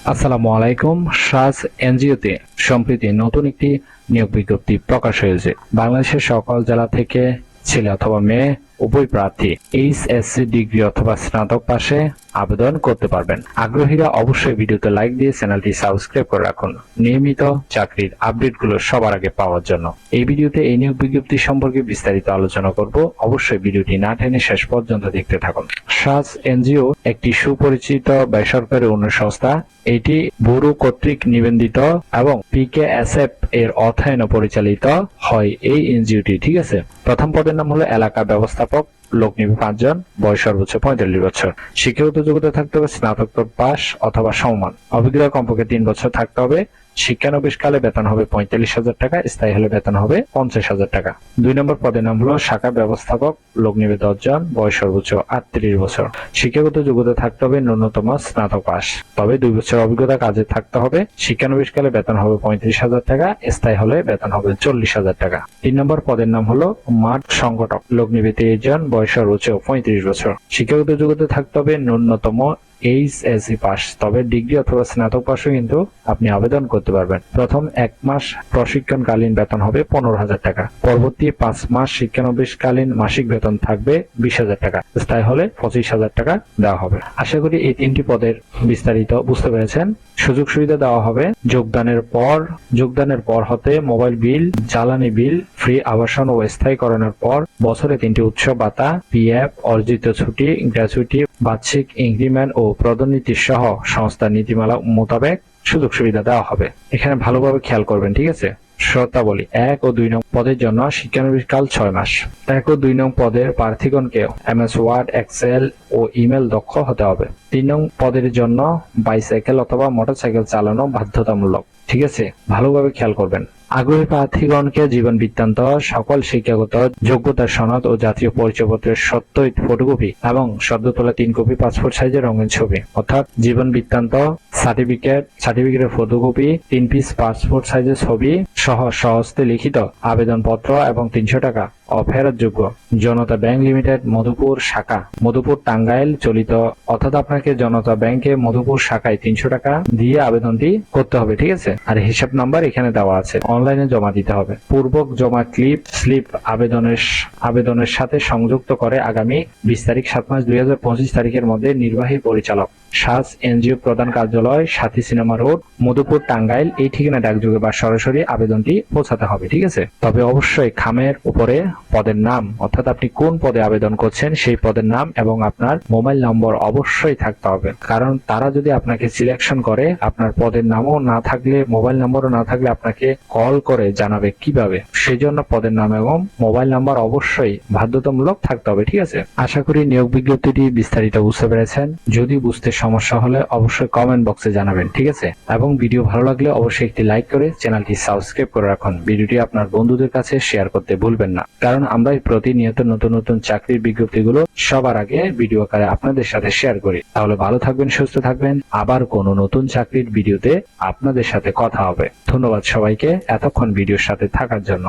আসসালামু আলাইকুম। সাজ এনজিওতে সম্প্রতি নতুন একটি নিয়োগ বিজ্ঞপ্তি প্রকাশ হয়েছে। বাংলাদেশের সকল জেলা থেকে ছেলে অথবা মেয়ে উভয় প্রার্থী এইচএসসি ডিগ্রি অথবা স্নাতক পাশে আবেদন করতে পারবেন। আগ্রহীরা অবশ্যই ভিডিওতে লাইক দিয়ে চ্যানেলটি সাবস্ক্রাইব করে রাখুন নিয়মিত চাকরির আপডেটগুলো সবার আগে পাওয়ার জন্য। এই ভিডিওতে এই নিয়োগ বিজ্ঞপ্তি সম্পর্কে বিস্তারিত আলোচনা করব। অবশ্যই ভিডিওটি না টেনে শেষ পর্যন্ত দেখতে থাকুন। সাজ এনজিও একটি সুপরিচিত বেসরকারি উন্নয়ন সংস্থা। এটি ব্যুরো কর্তৃক নিবন্ধিত এবং পিকেএসএফ এর অর্থায়নে পরিচালিত হয় এই এনজিওটি। ঠিক আছে। প্রথম পদের নাম হলো এলাকা ব্যবস্থাপক। লোক নিবে 5 জন, বয়স সর্বোচ্চ 45 বছর। শিক্ষাগত যোগ্যতা থাকতে হবে স্নাতকোত্তর পাস অথবা সমমান। অভিজ্ঞতা কমপক্ষে 3 বছর থাকতে হবে। শিক্ষানবিশকালে বেতন হবে 45,000 টাকা, স্থায়ী হলে বেতন হবে 50,000 টাকা। 2 নম্বর পদের নাম হলো শাখা ব্যবস্থাপক। লোক নিবে 10 জন, বয়স সর্বোচ্চ 38 বছর। শিক্ষাগত যোগ্যতা থাকতে হবে ন্যূনতম স্নাতক পাস, তবে 2 বছর অভিজ্ঞতা কাজে থাকতে হবে। শিক্ষানবিশকালে বেতন হবে 35,000 টাকা, স্থায়ী হলে বেতন হবে 40,000 টাকা। 3 নম্বর পদের নাম হলো মাঠ সংগঠক। লোক নিবে 23 জন, বয়স সর্বোচ্চ 35 বছর। শিক্ষাগত যোগ্যতা থাকতে হবে ন্যূনতম এইচএসসি পাস, তবে ডিগ্রি অথবা স্নাতক পাশে কিন্তু আপনি আবেদন করতে পারবেন। প্রথম 1 মাস প্রশিক্ষণকালীন বেতন হবে 15,000 টাকা। পরবর্তী 5 মাস শিক্ষানবিশকালীন মাসিক বেতন থাকবে 20,000 টাকা, স্থায়ী হলে 25,000 টাকা দেওয়া হবে। আশা করি এই 3টি পদের বিস্তারিত বুঝতে পেরেছেন। সুযোগ সুবিধা দেওয়া হবে যোগদানের পর হতে মোবাইল বিল, জ্বালানি বিল, ফ্রি আবাসন ও স্থায়ীকরণের পর বছরে 3টি উৎসব ভাতা, পিএফ, অর্জিত ছুটি, গ্র্যাচুইটি, বার্ষিক ইনক্রিমেন্ট ও পদোন্নতি সহ সংস্থার নীতিমালা মোতাবেক সুযোগ সুবিধা দেওয়া হবে। এখানে ভালোভাবে খেয়াল করবেন। ঠিক আছে। শর্তাবলী: 1 ও 2 নং পদের জন্য শিক্ষানবিশকাল 6 মাস। 1 ও 2 নং পদের প্রার্থীগণকে এমএস ওয়ার্ড, এক্সেল ও ইমেল দক্ষ হতে হবে। 3 নং পদের জন্য বাইসাইকেল অথবা মোটরসাইকেল চালানো বাধ্যতামূলক। ঠিক আছে, ভালোভাবে খেয়াল করবেন। আগ্রহী প্রার্থীগণকে জীবন বৃত্তান্ত, সকল শিক্ষাগত যোগ্যতার সনদ ও জাতীয় পরিচয়পত্রের সত্য ফটোকপি এবং সদ্য তোলা 3 কপি পাসপোর্ট সাইজের রঙিন ছবি, অর্থাৎ জীবন বৃত্তান্ত, সার্টিফিকেটের ফটোকপি, 3 পিস পাসপোর্ট সাইজের ছবি সহ স্বহস্তে লিখিত আবেদনপত্র এবং 300 টাকা অফেরতযোগ্য। জনতা ব্যাংক লিমিটেড মধুপুর শাখা, মধুপুর টাঙ্গাইল চলিত, অর্থাৎ আপনাকে জনতা ব্যাংকে মধুপুর শাখায় 300 টাকা দিয়ে আবেদনটি করতে হবে। ঠিক আছে। আর হিসাব নাম্বার এখানে দেওয়া আছে, অনলাইনে জমা দিতে হবে। পূর্বক জমা স্লিপ আবেদনের সাথে সংযুক্ত করে আগামী 20 তারিখ 7 মাস 2025 তারিখের মধ্যে নির্বাহী পরিচালক, সাজ এনজিও প্রধান কার্যালয়, সাথী সিনেমা রোড, মধুপুর টাঙ্গাইল এই ঠিকানা ডাকযোগে বা সরাসরি আবেদনটি পৌঁছাতে হবে। ঠিক আছে। তবে অবশ্যই খামের উপরে পদের নাম, অর্থাৎ আপনি কোন পদে আবেদন করছেন সেই পদের নাম এবং আপনার মোবাইল নম্বর অবশ্যই থাকতে হবে। কারণ তারা যদি আপনাকে সিলেকশন করে, আপনার পদের নামও না থাকলে, মোবাইল নম্বরও না থাকলে আপনাকে কল করে জানাবে কিভাবে। সেজন্য পদের নাম এবং মোবাইল নাম্বার অবশ্যই বাধ্যতামূলক থাকতে হবে। ঠিক আছে। আশা করি নিয়োগ বিজ্ঞপ্তিটি বিস্তারিত বুঝতে পেরেছেন। যদি বুঝতে সমস্যা হলে অবশ্যই কমেন্ট বক্সে জানাবেন। ঠিক আছে। এবং ভিডিও ভালো লাগলে অবশ্যই একটি লাইক করে চ্যানেলটি সাবস্ক্রাইব করে রাখুন। ভিডিওটি আপনার বন্ধুদের কাছে শেয়ার করতে ভুলবেন না, কারণ আমরা প্রতিনিয়ত নতুন নতুন চাকরির বিজ্ঞপ্তিগুলো সবার আগে ভিডিও আকারে আপনাদের সাথে শেয়ার করি। তাহলে ভালো থাকবেন, সুস্থ থাকবেন। আবার কোনো নতুন চাকরির ভিডিওতে আপনাদের সাথে কথা হবে। ধন্যবাদ সবাইকে এতক্ষণ ভিডিওর সাথে থাকার জন্য।